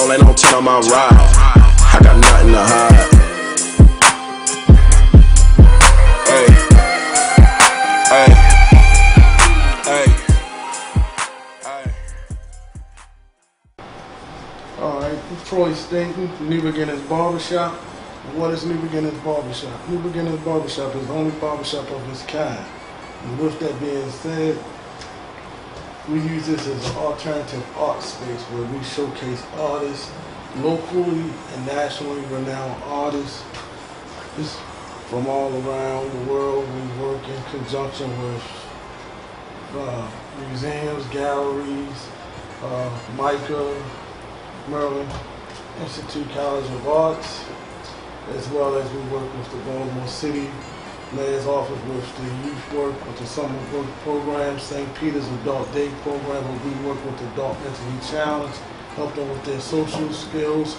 ball, ain't no 10 on my ride. I got nothing to hide. Hey, hey, hey, hey. Alright, I'm Troy Staten, New Beginnings Barbershop. What is New Beginnings Barbershop? New Beginnings Barbershop is the only barbershop of its kind. And with that being said, we use this as an alternative art space where we showcase artists, locally and nationally renowned artists just from all around the world. We work in conjunction with museums, galleries, Baltimore Maryland Institute College of Arts, as well as we work with the Baltimore City Mayor's Office with the youth work, with the summer work program, St. Peter's Adult Day program, where we work with the adult mentally challenged, help them with their social skills.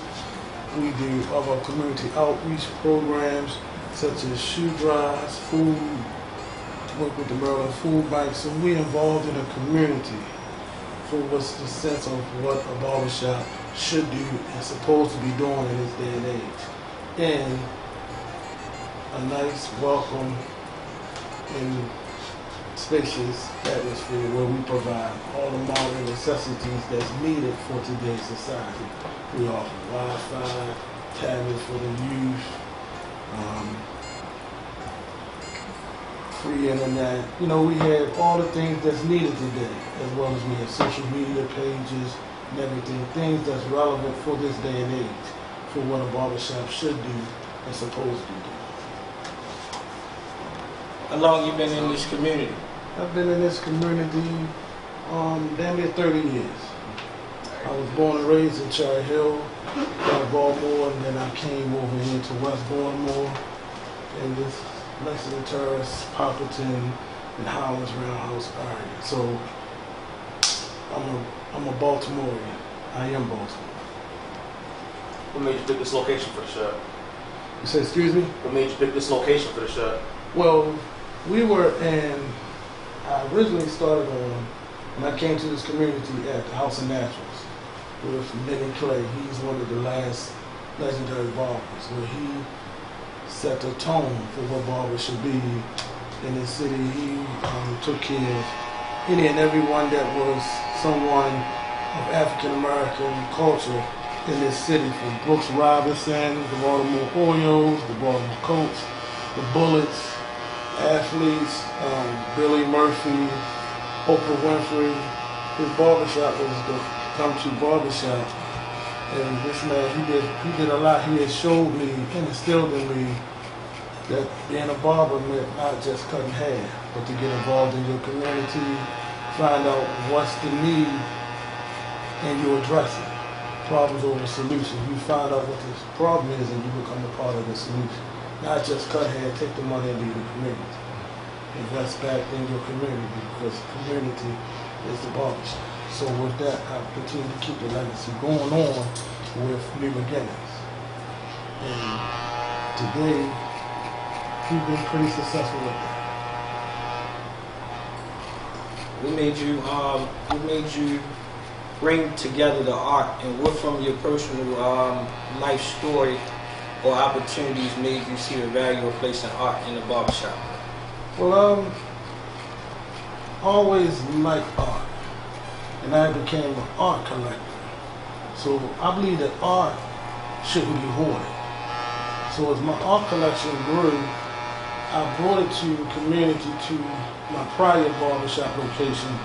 We do other community outreach programs such as shoe drives, food, work with the Maryland Food Bank. So we're involved in a community for what's the sense of what a barbershop should do and supposed to be doing in this day and age. And a nice, welcome, and spacious atmosphere where we provide all the modern necessities that's needed for today's society. We offer Wi-Fi, tablets for the youth, free internet. You know, we have all the things that's needed today, as well as we have social media pages and everything, things that's relevant for this day and age, for what a barbershop should do and supposed to do. How long you been in this community? I've been in this community damn near 30 years. I was born and raised in Cherry Hill, Baltimore, and then I came over here to West Baltimore in this Lexington Terrace, Popperton, and Highlands Roundhouse area. So I'm a Baltimorean. I am Baltimore. What made you pick this location for the shop? You said, excuse me? What made you pick this location for the shop? Well, I originally started when I came to this community at the House of Naturals with Benny Clay. He's one of the last legendary barbers, where he set the tone for what barbers should be in this city. He took care of any and everyone that was someone of African American culture in this city, from Brooks Robinson, the Baltimore Orioles, the Baltimore Colts, the Bullets, athletes, Billy Murphy, Oprah Winfrey. His barbershop was the come-to barbershop, and this man, he did a lot. He had showed me and instilled in me that being a barber meant not just cutting hair, but to get involved in your community, find out what's the need, and you address it. Problems over solutions. You find out what this problem is, and you become a part of the solution. Not just cut hair, take the money and leave the community. Invest back in your community, because community is the barbershop. So with that, I continue to keep the legacy going on with New Beginnings. And today, we've been pretty successful with that. We made you bring together the art, and what from your personal life story or opportunities made you see the value of placing art in the barbershop? Well, I always liked art, and I became an art collector. So I believe that art shouldn't be hoarded. So as my art collection grew, I brought it to the community, to my prior barbershop location,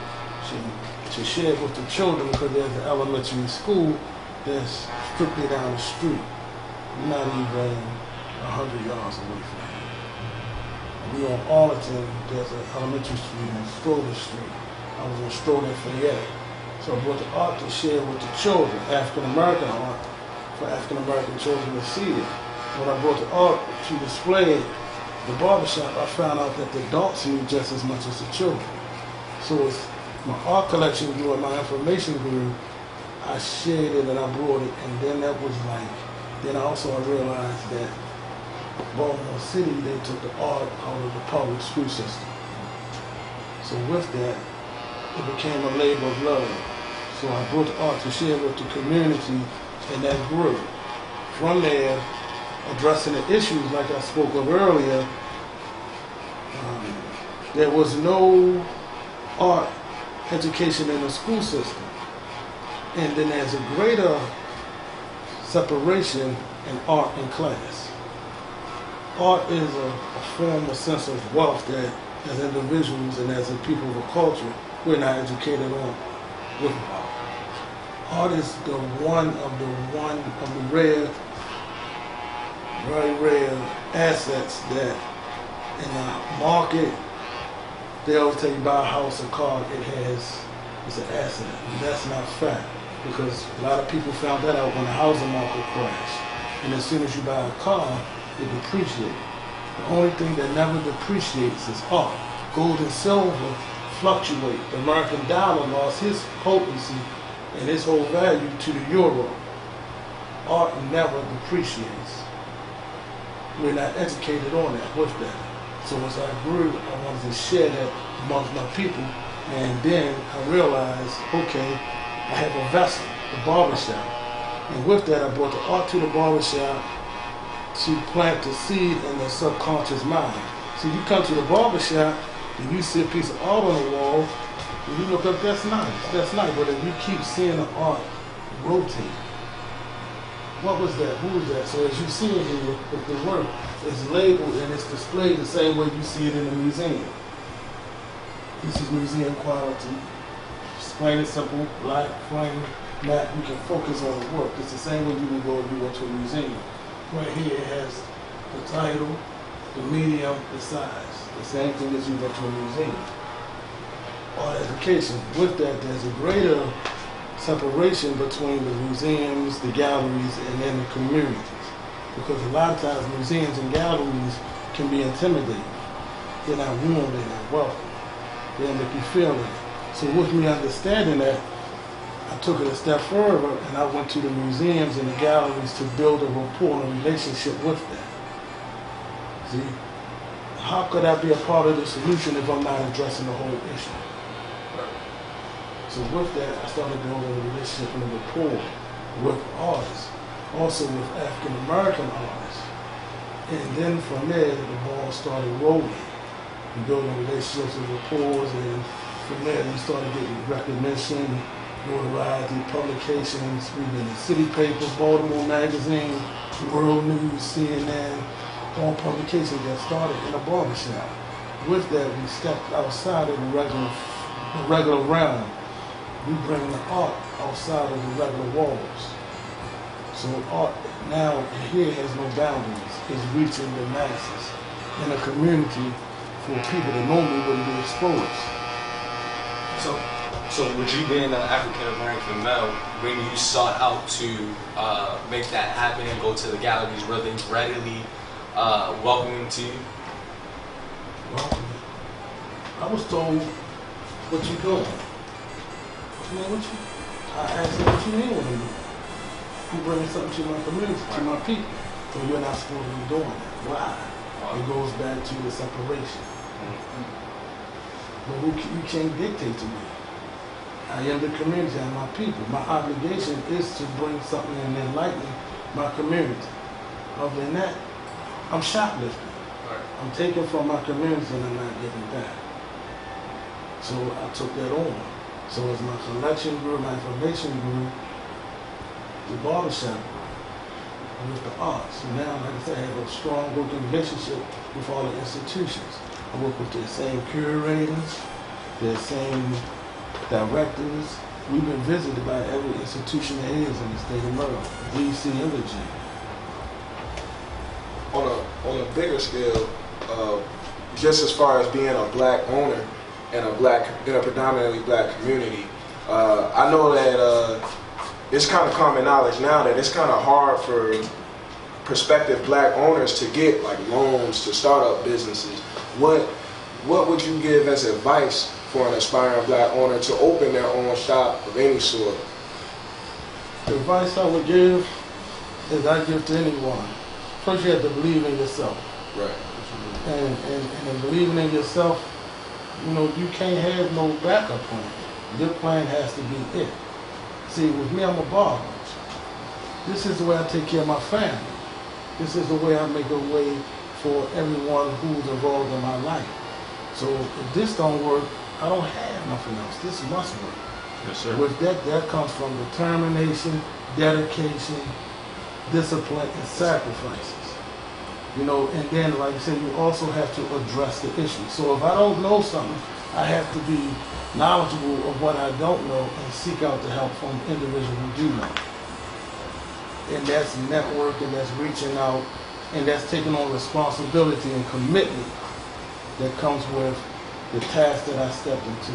to share it with the children, because there's an elementary school that's strictly down the street, not even 100 yards away from here. We on Arlington, there's an elementary street on Stroller Street. I was on Stroller and Farelle. So I brought the art to share with the children, African American art, for African American children to see it. When I brought the art to display it, the barbershop, I found out that the adults see it just as much as the children. So as my art collection grew and my information grew, I shared it and I brought it, and then that was like, then also I realized that Baltimore City, they took the art out of the public school system. So with that, it became a labor of love. So I brought the art to share with the community, and that grew. From there, addressing the issues like I spoke of earlier, there was no art education in the school system. And then there's a greater separation in art and class. Art is a form, a sense of wealth that as individuals and as a people of a culture, we're not educated on with art. Art is the one of the rare, very rare assets that in the market, they always tell you buy a house or car, it's an asset. And that's not fact, because a lot of people found that out when the housing market crashed. And as soon as you buy a car, it depreciates. The only thing that never depreciates is art. Gold and silver fluctuate. The American dollar lost his potency and its whole value to the euro. Art never depreciates. We're not educated on that, with that. So as I grew, I wanted to share that amongst my people. And then I realized, okay, I have a vessel, the barbershop. And with that, I brought the art to the barbershop to plant the seed in the subconscious mind. So you come to the barbershop and you see a piece of art on the wall, and you look up, that's nice. But if you keep seeing the art rotate, what was that? Who was that? So as you see it here, with the work, it's labeled and it's displayed the same way you see it in the museum. This is museum quality. Just plain and simple, black, plain, matte. You can focus on the work. It's the same way you would go if you went to a museum. Right here it has the title, the medium, the size. The same thing as you went to a museum. Art education. With that, there's a greater separation between the museums, the galleries, and then the communities. Because a lot of times museums and galleries can be intimidating. They're not warm, they're not welcome. They make you feel it. So with me understanding that, I took it a step further and I went to the museums and the galleries to build a rapport and a relationship with them. See, how could I be a part of the solution if I'm not addressing the whole issue? So with that, I started building a relationship and a rapport with artists, also with African American artists. And then from there, the ball started rolling. We building relationships and rapports, and from there, we started getting recognition, notoriety, publications. We've been in city papers, Baltimore Magazine, World News, CNN, all publications that started in a barbershop. With that, we stepped outside of the regular realm. We bring the art outside of the regular walls. So art now here has no boundaries. It's reaching the masses in a community for people that normally wouldn't be exposed. So would you being an African American male, when you sought out to make that happen and go to the galleries, were they readily welcoming to you? Well, I was told, what you doing? I asked them, what you mean what I'm doing? You bringing something to my community, to my people. So you're not supposed to be doing that. Why? It goes back to the separation. But you can't dictate to me. I am the community, I am my people. My obligation is to bring something and enlighten my community. Other than that, I'm shoplifting. I'm taking from my community and I'm not giving back. So I took that on. So as my collection grew, my information grew, the barbershop grew, with the arts. So now, like I said, I have a strong working relationship with all the institutions. I work with the same curators, the same directors. We've been visited by every institution there is in the state of Maryland, DC and Virginia. On a bigger scale, just as far as being a black owner in a predominantly black community, I know that it's kind of common knowledge now that it's kind of hard for prospective black owners to get like loans to start up businesses. What would you give as advice for an aspiring black owner to open their own shop of any sort? The advice I would give is I give to anyone. First, you have to believe in yourself. Right. And in believing in yourself, you know, you can't have no backup plan. Your plan has to be it. See, with me, I'm a barber. this is the way I take care of my family. This is the way I make a way for everyone who's involved in my life. So if this don't work, I don't have nothing else. This must work. Yes, sir. With that comes from determination, dedication, discipline, and sacrifices. You know, and then, like I said, you also have to address the issue. So if I don't know something, I have to be knowledgeable of what I don't know and seek out the help from individuals who do know. And that's networking, that's reaching out, and that's taking on responsibility and commitment that comes with the task that I stepped into.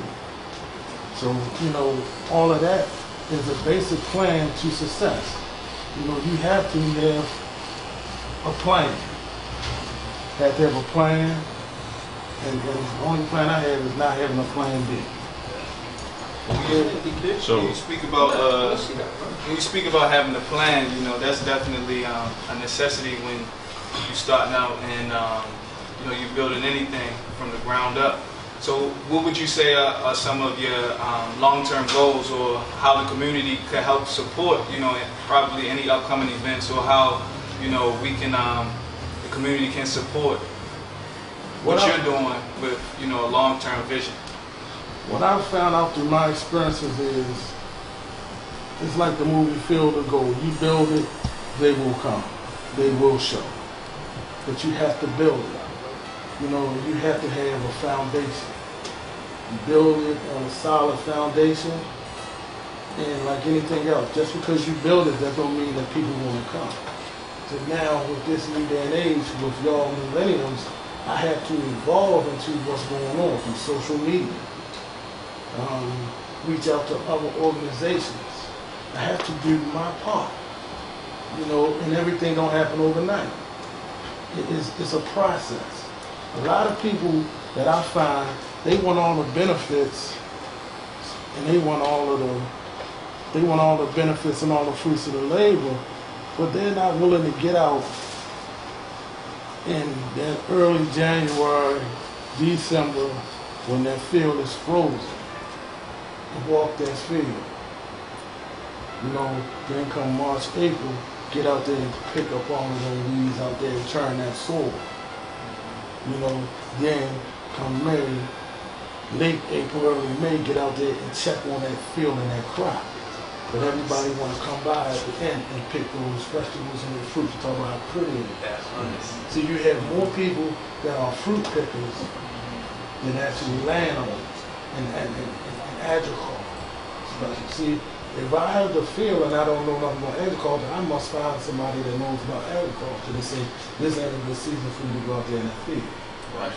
So, you know, all of that is a basic plan to success. You know, you have to have a plan. Have to have a plan, and the only plan I have is not having a plan B. So when you speak about having a plan, you know, that's definitely a necessity when you're starting out and you know, you're building anything from the ground up. So what would you say are some of your long-term goals, or how the community could help support, you know, probably any upcoming events, or how, you know, we can the community can support what you're doing with, you know, a long-term vision? What I've found out through my experiences is, it's like the movie Field of Gold. You build it, they will come. They will show. But you have to build it. You know, you have to have a foundation. You build it on a solid foundation, and like anything else, just because you build it, that don't mean that people want to come. So now, with this new day and age, with y'all millennials, I have to evolve into what's going on through social media. Reach out to other organizations. I have to do my part. You know, and everything don't happen overnight. It's a process. A lot of people that I find, they want all the benefits, and they want all the benefits and all the fruits of the labor, but they're not willing to get out in that early January, December, when that field is frozen, and walk that field. You know, then come March, April, get out there and pick up all of those weeds out there and turn that soil. You know, then come May, late April, early May, get out there and check on that field and that crop. But everybody want to come by at the end and pick those vegetables and the fruits, talk about how pretty it is. So you have more people that are fruit pickers than actually landowners and agriculture. See, if I have the field and I don't know nothing about agriculture, I must find somebody that knows about agriculture to say, this ain't a good season for you to go out there in that field. Right.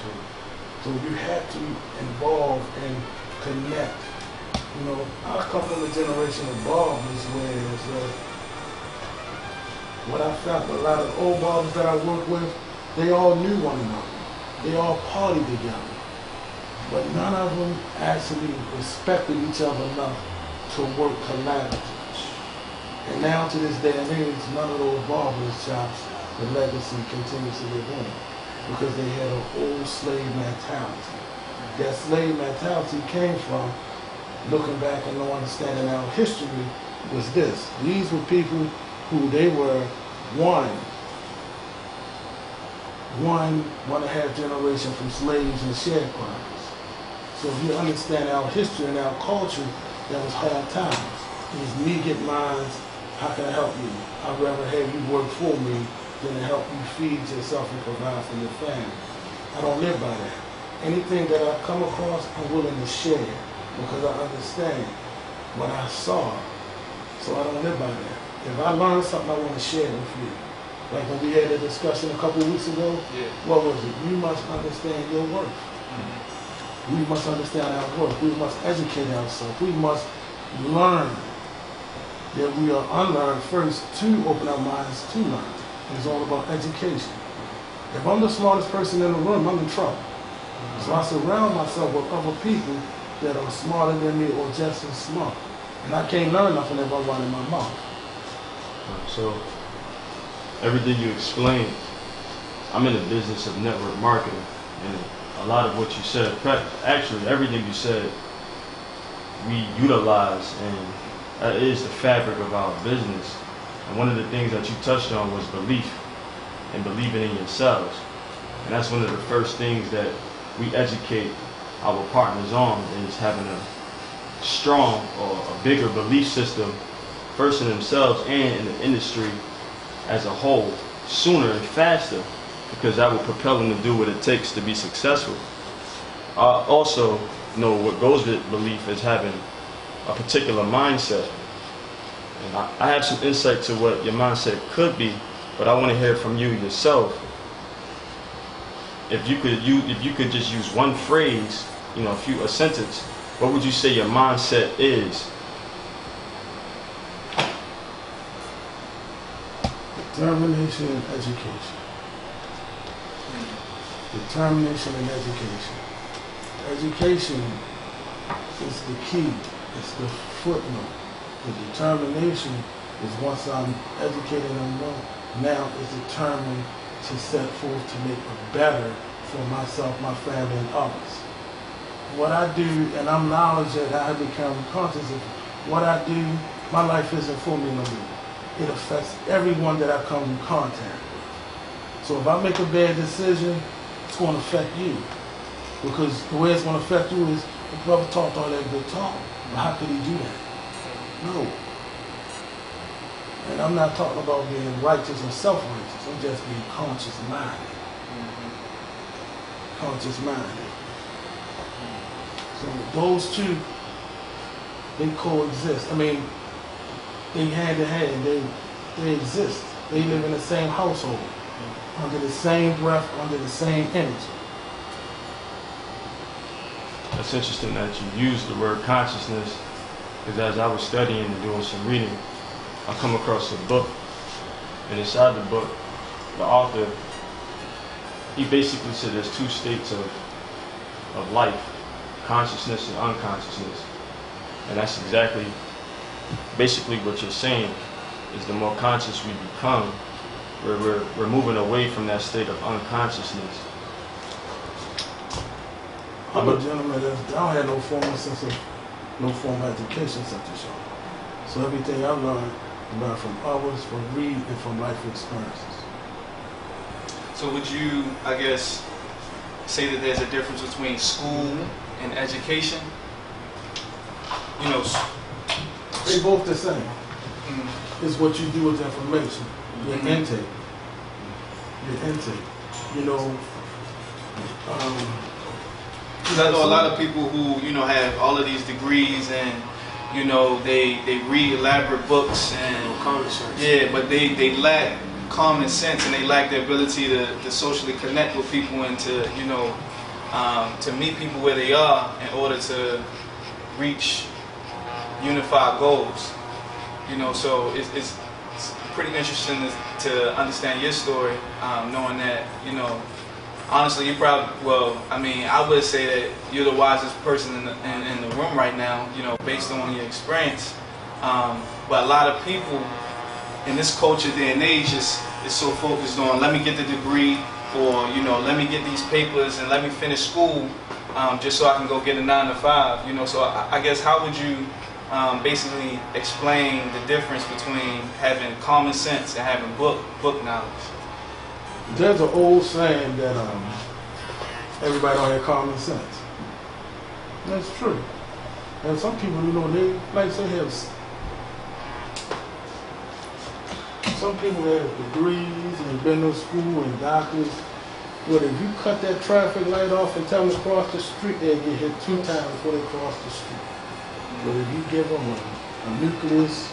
So you have to involve and connect. You know, I come from a generation of barbers where what I found, a lot of old barbers that I work with, they all knew one another. They all partied together. But none of them actually respected each other enough to work collaboratively. And now to this day and age, none of those barbers shops, the legacy continues to live on, because they had an old slave mentality. That slave mentality came from looking back and no understanding our history was this. These were people who they were one and a half generation from slaves and sharecroppers. So if you understand our history and our culture, that was hard times. It was me get mine, how can I help you? I'd rather have you work for me than to help you feed yourself and provide for your family. I don't live by that. Anything that I come across, I'm willing to share, because I understand what I saw. So I don't live by that. If I learn something, I want to share it with you. Like when we had a discussion a couple of weeks ago, what was it? You must understand your worth. We must understand our worth. We must educate ourselves. We must learn that we are unlearned first to open our minds to learn. It's all about education. If I'm the smartest person in the room, I'm in trouble. So I surround myself with other people that are smarter than me or just as smart. And I can't learn nothing if I'm running my mouth. So everything you explained, I'm in the business of network marketing, and a lot of what you said, actually everything you said, we utilize, and that is the fabric of our business. And one of the things that you touched on was belief and believing in yourselves. And that's one of the first things that we educate our partners on, is having a strong or a bigger belief system first in themselves and in the industry as a whole, sooner and faster, because that will propel them to do what it takes to be successful. Also, what goes with belief is having a particular mindset. And I have some insight to what your mindset could be, but I want to hear from you yourself. If you could just use one phrase, a sentence, what would you say your mindset is? Determination and education. Determination and education. Education is the key. It's the footnote. The determination is once I'm educated and now is determined to set forth to make it better for myself, my family, and others. What I do, and I'm knowledge that I have become conscious of what I do, my life isn't for me no more. It affects everyone that I come in contact with. So if I make a bad decision, it's going to affect you. Because the way it's going to affect you is, the brother talked all that good talk. But how could he do that? No. And I'm not talking about being righteous or self-righteous. I'm just being conscious-minded. Conscious-minded. So those two, they coexist. I mean, they hand in hand. They exist. They live in the same household, under the same breath, under the same energy. That's interesting that you use the word consciousness, because as I was studying and doing some reading, I come across a book, and inside the book, the author, he basically said there's two states of life, consciousness and unconsciousness. And that's exactly, basically what you're saying, is the more conscious we become, we're moving away from that state of unconsciousness. I'm a gentleman that I don't have no formal education such as y'all. So everything I've learned from others, from reading, and from life experiences. So would you, I guess, say that there's a difference between school and education? They both the same. It's what you do with information, your intake. Your intake. Because I know a lot of people who, have all of these degrees and, they read elaborate books and common sense. Yeah, but they lack common sense and they lack the ability to socially connect with people and to, to meet people where they are in order to reach unified goals. So it's pretty interesting to understand your story, knowing that, honestly, you probably, I would say that you're the wisest person in the room right now, based on your experience. But a lot of people in this culture, day and age, is so focused on, let me get the degree, or, let me get these papers and let me finish school, just so I can go get a 9 to 5. So I guess, how would you basically explain the difference between having common sense and having book knowledge? There's an old saying that everybody don't have common sense. That's true. And some people, they like to have. Some people have degrees and been to school and doctors. But if you cut that traffic light off and tell them to cross the street, they'll get hit 2 times before they cross the street. But if you give them a nucleus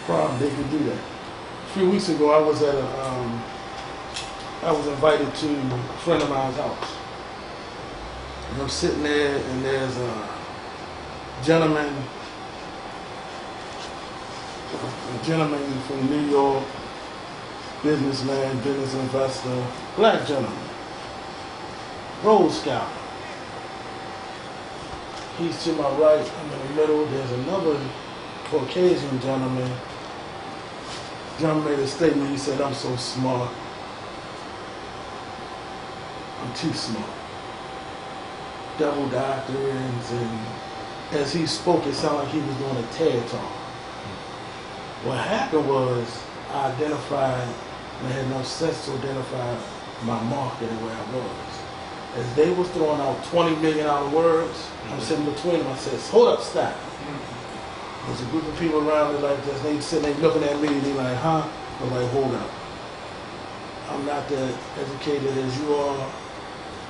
problem, they can do that. A few weeks ago, I was at I was invited to a friend of mine's house. And I'm sitting there, and there's a gentleman from New York, businessman, business investor, black gentleman, Road Scout. He's to my right, I'm in the middle. There's another Caucasian gentleman. John made a statement. He said, "I'm so smart. I'm too smart." Double doctorate, and as he spoke, it sounded like he was doing a TED talk. What happened was I identified, and I had no sense to identify my market and where I was. As they was throwing out $20 million words, I'm sitting between them. I said, hold up, stop. There's a group of people around me like this. They sitting there looking at me, and they like, huh? I'm like, hold up. I'm not that educated as you are,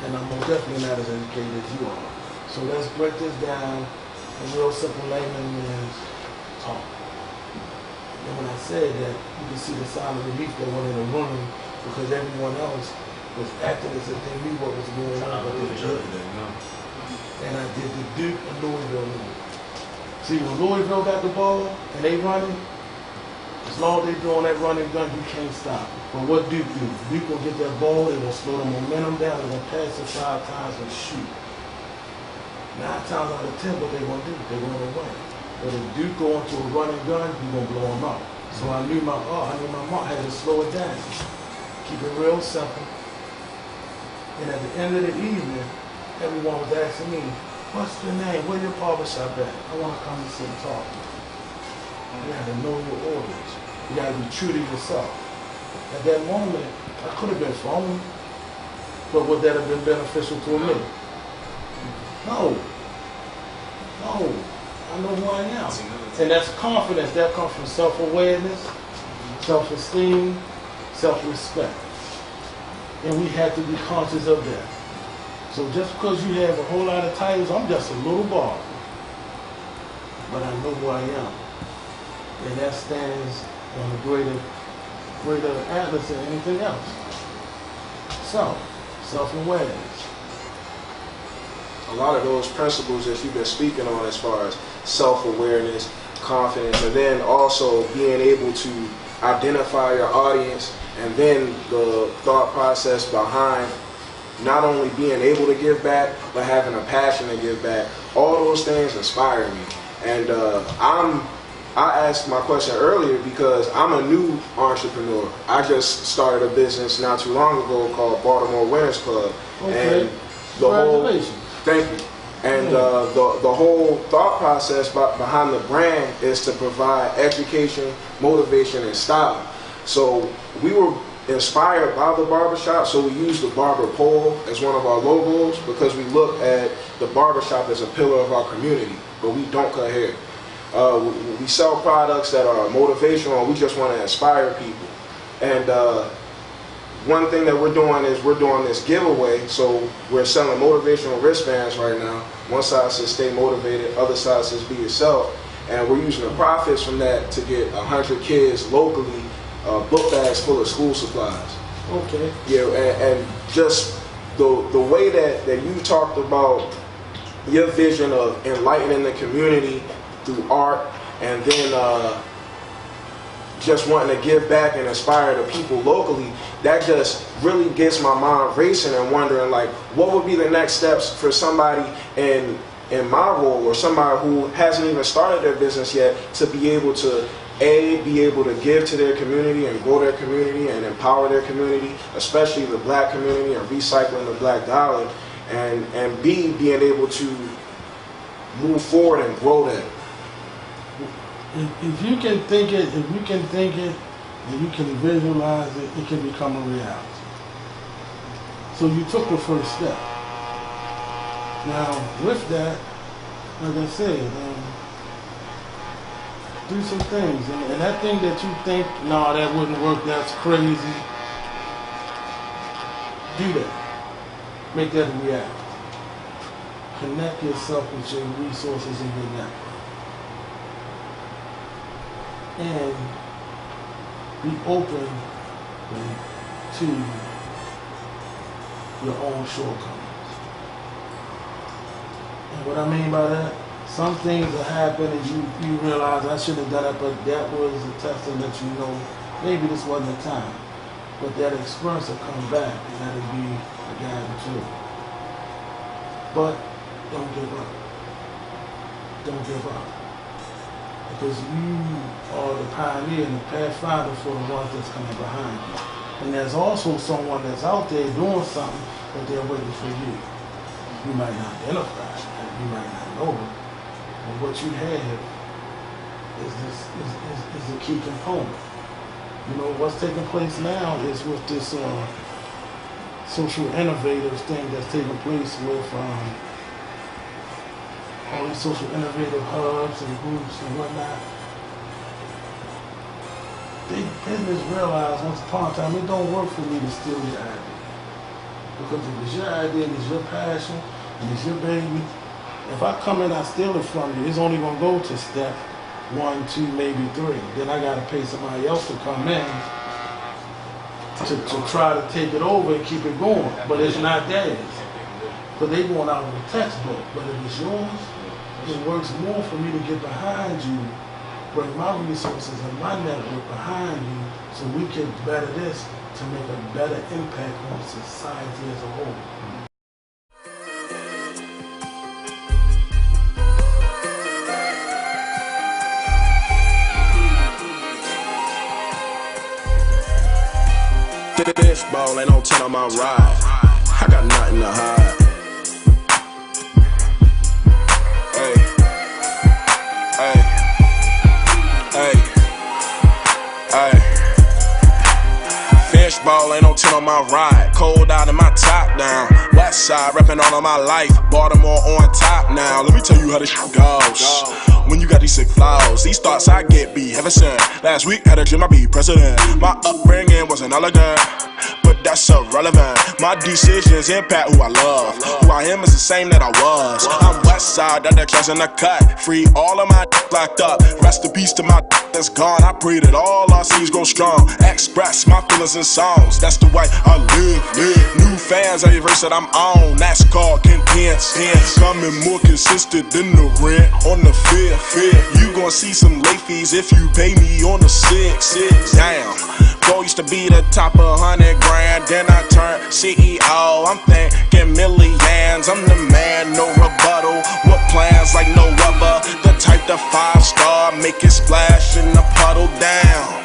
and I'm most definitely not as educated as you are. So let's break this down in real simple layman is talk. And when I said that, you can see the sign of relief that went in the room because everyone else was acting as if they knew what was going on, but they didn't. And I did the Duke and Louisville move. See, when Louisville got the ball and they running, as long as they doing that running gun, you can't stop it. But what Duke do? Duke will get that ball, they will slow the momentum down, they're going to pass it 5 times and shoot. 9 times out of 10, what they're going to do? They're going to win. But if Duke go into a running gun, you're going to blow them out. So I knew my mark had to slow it down. Keep it real simple. And at the end of the evening, everyone was asking me, what's your name? Where your barbershop at? I want to come and sit and talk. You got to know your audience. You got to be true to yourself. At that moment, I could have been phony, but would that have been beneficial to me? No. I know who I am. And that's confidence. That comes from self-awareness, self-esteem, self-respect. And we have to be conscious of that. So just because you have a whole lot of titles, I'm just a little barber. But I know who I am. And that stands on a greater atlas than anything else. So, self-awareness. A lot of those principles that you've been speaking on as far as self-awareness, confidence, and then also being able to identify your audience, and then the thought process behind not only being able to give back, but having a passion to give back. All those things inspire me. And I asked my question earlier because I'm a new entrepreneur. I just started a business not too long ago called Baltimore Winners Club. Okay. And the whole, Congratulations. thank you. And the whole thought process behind the brand is to provide education, motivation, and style. So we were inspired by the barbershop, so we used the barber pole as one of our logos because we look at the barbershop as a pillar of our community, but we don't cut hair. We sell products that are motivational, and we just want to inspire people. And one thing that we're doing is we're doing this giveaway, so we're selling motivational wristbands right now. One side says stay motivated, other side says be yourself, and we're using the profits from that to get 100 kids locally book bags full of school supplies. Okay. Yeah, and just the way that you talked about your vision of enlightening the community through art, and then just wanting to give back and inspire the people locally, that just really gets my mind racing and wondering, like, what would be the next steps for somebody in my role, or somebody who hasn't even started their business yet, to be able to be able to give to their community and grow their community and empower their community, especially the black community, and recycling the black dollar, and B, being able to move forward and grow that. If you can think it, and you can visualize it, it can become a reality. So you took the first step. Now, with that, like I said, do some things. And that thing that you think, no, that wouldn't work, that's crazy, do that. Make that a reality. Connect yourself with your resources and your network. And be open to your own shortcomings. And what I mean by that, some things will happen and you realize I shouldn't have done it, but that was a test to let you know maybe this wasn't the time. But that experience will come back and that'll be a guide too. But don't give up. Don't give up. Because you are the pioneer and the pathfinder for the ones that's coming behind you. And there's also someone that's out there doing something, but they're waiting for you. You might not identify it, you might not know it, but what you have is a key component. You know, what's taking place now is with this social innovators thing that's taking place with all these social innovative hubs and groups and whatnot. They business realize once upon a time it don't work for me to steal your idea. Because if it's your idea and it's your passion and it's your baby, if I come in and I steal it from you, it's only gonna go to step 1, 2, maybe 3. Then I gotta pay somebody else to come in to try to take it over and keep it going. But it's not theirs. Because they going out of the textbook. But if it's yours, it works more for me to get behind you, bring my resources and my network behind you so we can better this to make a better impact on society as a whole. Bitch ball ain't on 10 on my ride. I got nothing to hide. Hey, hey, hey, hey. Fishball ain't on 10 on my ride. Cold out in my top down. West side reppin' all of my life. Baltimore on top now. Let me tell you how this shit goes. When you got these sick flaws, these thoughts I get be heaven sent. Last week had a dream I be president. My upbringing wasn't elegant, but that's irrelevant. My decisions impact who I love. Who I am is the same that I was. I'm west side, that the class in the cut. Free all of my locked up. Rest in peace to my that's gone. I pray that all our seeds grow strong. Express my feelings in songs. That's the way I live. New fans every verse that I'm on. NASCAR condensed. Coming more consistent than the rent on the fifth. You gon' see some late fees if you pay me on the 6. Damn. Goal used to be the top of 100 grand. Then I turned CEO. I'm thinking millions. I'm the man, no rebuttal. What plans like no rubber? The type to 5-star, make it splash in the puddle down.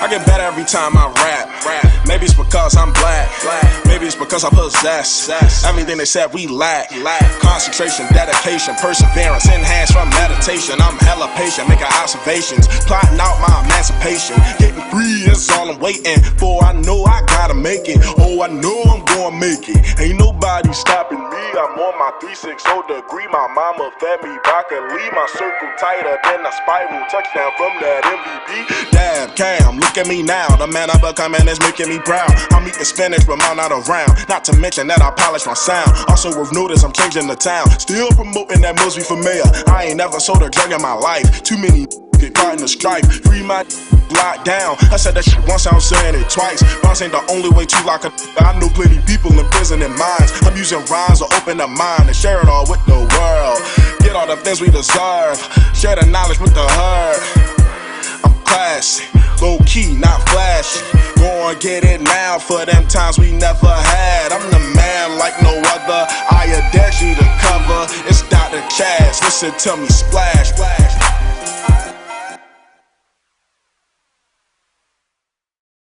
I get better every time I rap. Maybe it's because I'm black. Maybe it's because I possess everything they said we lack. Concentration, dedication, perseverance, enhanced from meditation. I'm hella patient, making observations, plotting out my emancipation. Getting free is all I'm waiting for. I know I gotta make it. Oh, I know I'm gonna make it. Ain't nobody stopping me. I'm on my 360 degree. My mama fed me broccoli. My circle tighter than a spiral. Touchdown from that MVP. Dab cam, look at me now. The man I'm becoming is making me proud. I'm eating spinach, but I'm not around. Not to mention that I polish my sound. Also worth notice, I'm changing the town. Still promoting that Mosby for mayor. I ain't never sold a drug in my life. Too many get caught in the strife. Free my locked down. I said that shit once, I'm saying it twice. Rhymes ain't the only way to lock a I know plenty people in prison and mines. I'm using rhymes to open the mind and share it all with the world. Get all the things we deserve. Share the knowledge with the herd. I'm classy, low key, not flashy. Go and get it now for them times we never had. I'm the man like no other. I adjust you to cover. It's Dr. Chaz. Listen to me splash.